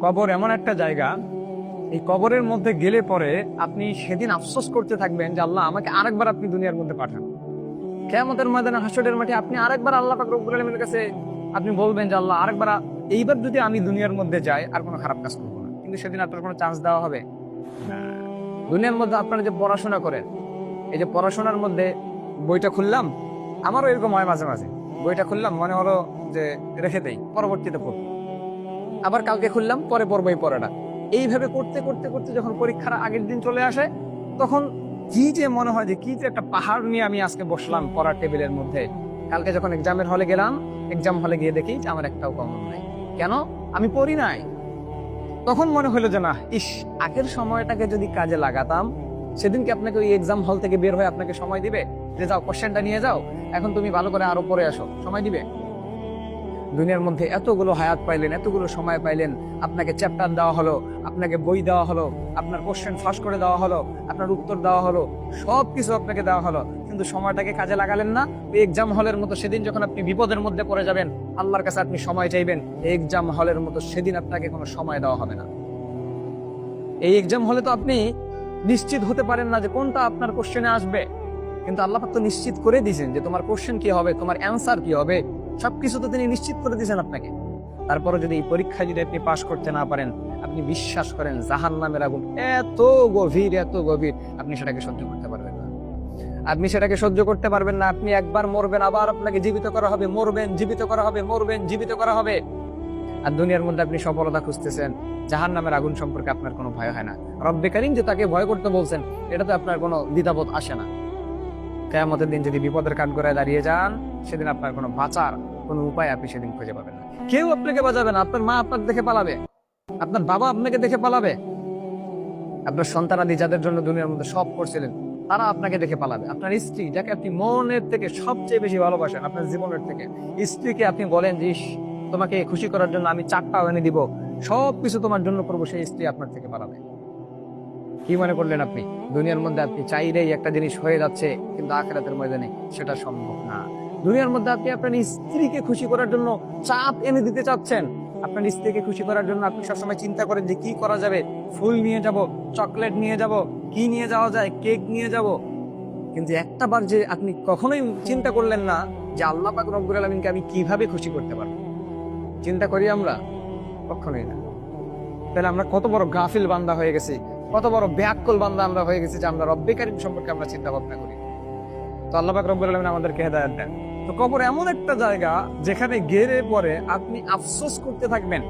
কবর এমন একটা জায়গা, এই কবরের মধ্যে গেলে পরে আপনি সেদিন আফসোস করতে থাকবেন যে আল্লাহ আমাকে আরেকবার আপনি দুনিয়ার মধ্যে পাঠান। কিয়ামতের ময়দানে হাসরের মাঠে আপনি আরেকবার আল্লাহ পাক রব্বুল আলামিনের কাছে আপনি বলবেন যে আল্লাহ আরেকবার এইবার যদি আমি দুনিয়ার মধ্যে যাই আর কোনো খারাপ কাজ করবো না। কিন্তু সেদিন আপনার কোনো চান্স দেওয়া হবে না। দুনিয়ার মধ্যে আপনারা যে পড়াশোনা করেন, এই যে পড়াশোনার মধ্যে বইটা খুললাম, আমারও এরকম হয় মাঝে মাঝে, বইটা খুললাম মনে হলো যে রেখে দেই, পরবর্তীতে পড়বো, আবার কালকে খুললাম পরে পড়বো এই পড়াটা। এইভাবে করতে করতে করতে যখন পরীক্ষার আগের দিন চলে আসে, তখন কি যে মনে হয় যে কি যে একটা পাহাড় নিয়ে আমি আজকে বসলাম পড়ার টেবিলের মধ্যে। কালকে যখন এক্সামের হলে গেলাম, এক্সাম হলে গিয়ে দেখি যে আমার একটাও কমন নাই। কেন? আমি পড়ি নাই। তখন মনে হলো যে না, ইস, আগের সময়টাকে যদি কাজে লাগাতাম, সেদিনকে আপনাকে ওই এক্সাম হল থেকে বের হয়ে আপনাকে সময় দিবে যে যাও কোশ্চেনটা নিয়ে যাও, এখন তুমি ভালো করে আরো পড়ে আসো, সময় দিবে? দুনিয়ার মধ্যে এতগুলো হায়াত পাইলেন, এতগুলো সময় পাইলেন, আপনাকে চ্যাপ্টার দেওয়া হলো, আপনাকে বই দেওয়া হলো, আপনার কোশ্চেন ফাঁস করে দেওয়া হলো, আপনার উত্তর দেওয়া হলো, সবকিছু আপনাকে দেওয়া হলো, কিন্তু সময়টাকে কাজে লাগালেন না। ওই এক্সাম হলের মতো সেদিন যখন আপনি বিপদের মধ্যে পড়ে যাবেন, আল্লাহর কাছে আপনি সময় চাইবেন, এই এক্সাম হলের মতো সেদিন আপনাকে কোনো সময় দেওয়া হবে না। এই এক্সাম হলে তো আপনি নিশ্চিত হতে পারেন না যে কোনটা আপনার কোশ্চেনে আসবে, কিন্তু আল্লাহ পাক তো নিশ্চিত করে দিয়েছেন যে তোমার কোশ্চেন কি হবে, তোমার অ্যান্সার কি হবে, সবকিছু তো তিনি নিশ্চিত করে দিয়েছেন আপনাকে। তারপরে যদি এই পরীক্ষায় যদি আপনি পাশ করতে না পারেন, আপনি বিশ্বাস করেন জাহান্নামের আগুন এত গভীর, এত গভীর, আপনি সেটাকে সহ্য করতে পারবেন না। আপনি সেটাকে সহ্য করতে পারবেন না। আপনি একবার মরবেন, আবার আপনাকে জীবিত করা হবে, মরবেন, জীবিত করা হবে, মরবেন, জীবিত করা হবে। আর দুনিয়ার মধ্যে আপনি সফলতা খুঁজতেছেন, জাহান্নামের আগুন সম্পর্কে আপনার কোনো ভয় হয় না। রব্বে কারীম যে তাকে ভয় করতে বলছেন, এটাতে আপনার কোনো দ্বিধাবোধ আসে না। কিয়ামতের দিন যদি বিপদের কাঠগড়ায় দাঁড়িয়ে যান, সেদিন আপনার কোনো বাঁচার কোনো উপায় আপনি সেদিন খুঁজে পাবেন না। কেউ আপনাকে বাঁচাবে না। আপনার মা আপনাকে দেখে পালাবে, আপনার বাবা আপনাকে দেখে পালাবে, আপনার সন্তানাদি যাদের জন্য দুনিয়ার মধ্যে সব করছিলেন, তারা আপনাকে দেখে পালাবে। আপনার স্ত্রী, যাকে আপনি মনের থেকে সবচেয়ে বেশি ভালোবাসেন, আপনার জীবনের থেকে, স্ত্রীকে আপনি বলেন যে তোমাকে খুশি করার জন্য আমি 4টা এনে দিব, সবকিছু তোমার জন্য করবো, সেই স্ত্রী আপনার থেকে পালাবে। কি মনে করলেন আপনি? দুনিয়ার মধ্যে আপনি চাইলেই একটা জিনিস হয়ে যাচ্ছে, কিন্তু আখিরাতের ময়দানে সেটা সম্ভব না। দুনিয়ার মধ্যে আপনি আপনার স্ত্রীকে খুশি করার জন্য চাপ এনে দিতে চাচ্ছেন, আপনার স্ত্রীকে খুশি করার জন্য আপনি সবসময় চিন্তা করেন যে কি করা যাবে, ফুল নিয়ে যাব, চকলেট নিয়ে যাব, কি নিয়ে যাওয়া যায়, কেক নিয়ে যাব, কিন্তু একটা বার যে আপনি কখনোই চিন্তা করলেন না যে আল্লাহ পাক রব্বুল আলামিনকে আমি কিভাবে খুশি করতে পারবো। চিন্তা করি আমরা? কখনোই না। তাহলে আমরা কত বড় গাফিল বান্দা হয়ে গেছি, কত বড় ব্যাকুল বান্দা আমরা হয়ে গেছি যে আমরা রব্বে কারীম সম্পর্কে আমরা চিন্তা ভাবনা করি। তো আল্লাহ পাক রব্বুল আলামিন আমাদেরকে হেদায়েত দেন। তো কবর এমন একটা জায়গা যেখানে গেলে পরে আপনি আফসোস করতে থাকবেন